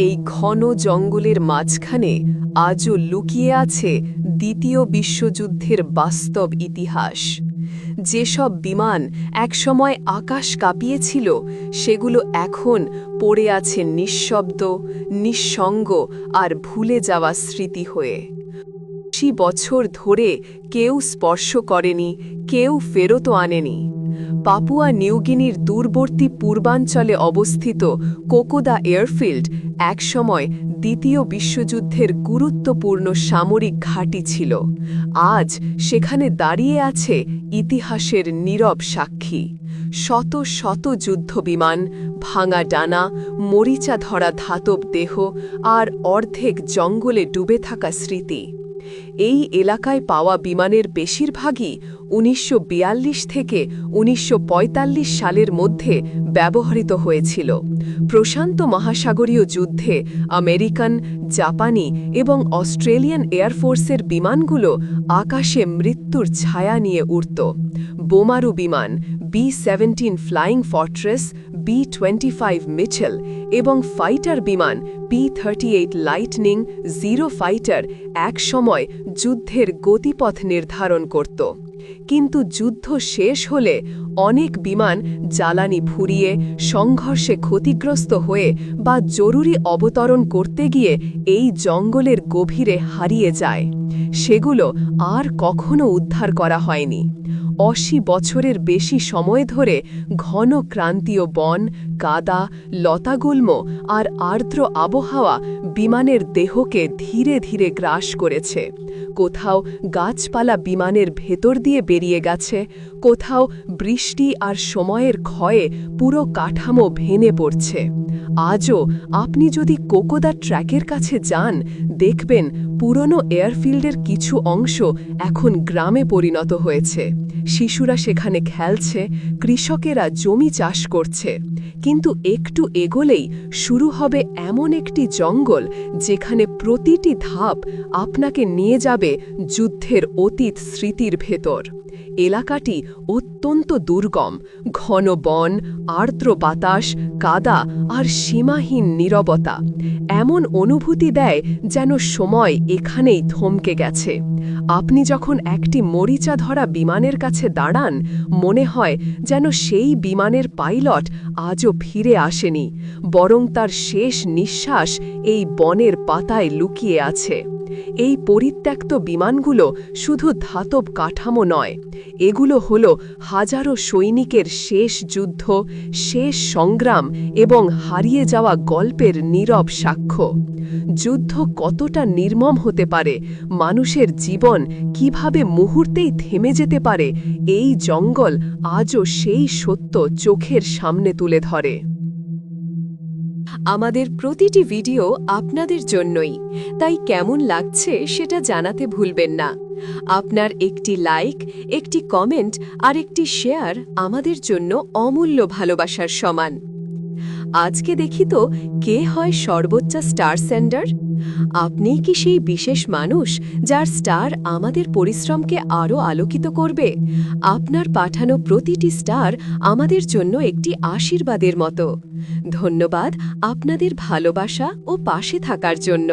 এই ঘন জঙ্গলের মাঝখানে আজও লুকিয়ে আছে দ্বিতীয় বিশ্বযুদ্ধের বাস্তব ইতিহাস। যেসব বিমান একসময় আকাশ কাঁপিয়েছিল, সেগুলো এখন পড়ে আছে নিঃশব্দ, নিঃসঙ্গ আর ভুলে যাওয়া স্মৃতি হয়ে। ৮০ বছর ধরে কেউ স্পর্শ করেনি, কেউ ফেরতও আনেনি। পাপুয়া নিউগিনির দূরবর্তী পূর্বাঞ্চলে অবস্থিত কোকোদা এয়ারফিল্ড একসময় দ্বিতীয় বিশ্বযুদ্ধের গুরুত্বপূর্ণ সামরিক ঘাঁটি ছিল। আজ সেখানে দাঁড়িয়ে আছে ইতিহাসের নীরব সাক্ষী। শত শত যুদ্ধবিমান, ভাঙা ডানা, মরিচা ধরা ধাতব দেহ আর অর্ধেক জঙ্গলে ডুবে থাকা স্মৃতি। এই এলাকায় পাওয়া বিমানের বেশিরভাগই ১৯৪২ থেকে ১৯৪৫ সালের মধ্যে ব্যবহৃত হয়েছিল। প্রশান্ত মহাসাগরীয় যুদ্ধে আমেরিকান, জাপানি এবং অস্ট্রেলিয়ান এয়ারফোর্সের বিমানগুলো আকাশে মৃত্যুর ছায়া নিয়ে উড়ত। বোমারু বিমান B-17 flying fortress, B-25 Mitchell এবং ফাইটার বিমান P-38 লাইটনিং জিরো ফাইটার একসময় যুদ্ধের গতিপথ নির্ধারণ করত। কিন্তু যুদ্ধ শেষ হলে অনেক বিমান জ্বালানি ফুরিয়ে, সংঘর্ষে ক্ষতিগ্রস্ত হয়ে বা জরুরি অবতরণ করতে গিয়ে এই জঙ্গলের গভীরে হারিয়ে যায়। সেগুলো আর কখনো উদ্ধার করা হয়নি। ৮০ বছরের বেশি সময় ধরে ঘন ক্রান্তীয় বন, কাদা, লতাগুল্ম আর আর্দ্র আবহাওয়া বিমানের দেহকে ধীরে ধীরে গ্রাস করেছে। কোথাও গাছপালা বিমানের ভেতর দিয়ে বেরিয়ে গেছে, কোথাও বৃষ্টি আর সময়ের ক্ষয়ে পুরো কাঠামো ভেঙে পড়ছে। আজও আপনি যদি কোকোদা ট্র্যাকের কাছে যান, দেখবেন পুরনো এয়ারফিল্ডের কিছু অংশ এখন গ্রামে পরিণত হয়েছে। শিশুরা সেখানে খেলছে, কৃষকেরা জমি চাষ করছে। কিন্তু একটু এগোলেই শুরু হবে এমন একটি জঙ্গল যেখানে প্রতিটি ধাপ আপনাকে নিয়ে যাবে যুদ্ধের অতীত স্মৃতির ভেতর। এলাকাটি অত্যন্ত দুর্গম, ঘন বন, আর্দ্র বাতাস, কাদা আর সীমাহীন নীরবতা এমন অনুভূতি দেয় যেন সময় এখানেই থমকে গেছে। আপনি যখন একটি মরিচা ধরা বিমানের কাছে দাঁড়ান, মনে হয় যেন সেই বিমানের পাইলট আজও ফিরে আসেনি, বরং তার শেষ নিঃশ্বাস এই বনের পাতায় লুকিয়ে আছে। এই পরিত্যক্ত বিমানগুলো শুধু ধাতব কাঠামো নয়, এগুলো হলো হাজারো সৈনিকের শেষ যুদ্ধ, শেষ সংগ্রাম এবং হারিয়ে যাওয়া গল্পের নীরব সাক্ষ্য। যুদ্ধ কতটা নির্মম হতে পারে, মানুষের জীবন কিভাবে মুহূর্তেই থেমে যেতে পারে, এই জঙ্গল আজও সেই সত্য চোখের সামনে তুলে ধরে। আমাদের প্রতিটি ভিডিও আপনাদের জন্যই, তাই কেমন লাগছে সেটা জানাতে ভুলবেন না। আপনার একটি লাইক, একটি কমেন্ট আর একটি শেয়ার আমাদের জন্য অমূল্য ভালোবাসার সমান। আজকে দেখি তো কে হয় সর্বোচ্চ স্টার সেন্ডার। আপনি কি সেই বিশেষ মানুষ যার স্টার আমাদের পরিশ্রমকে আরও আলোকিত করবে? আপনার পাঠানো প্রতিটি স্টার আমাদের জন্য একটি আশীর্বাদের মতো। ধন্যবাদ আপনাদের ভালোবাসা ও পাশে থাকার জন্য।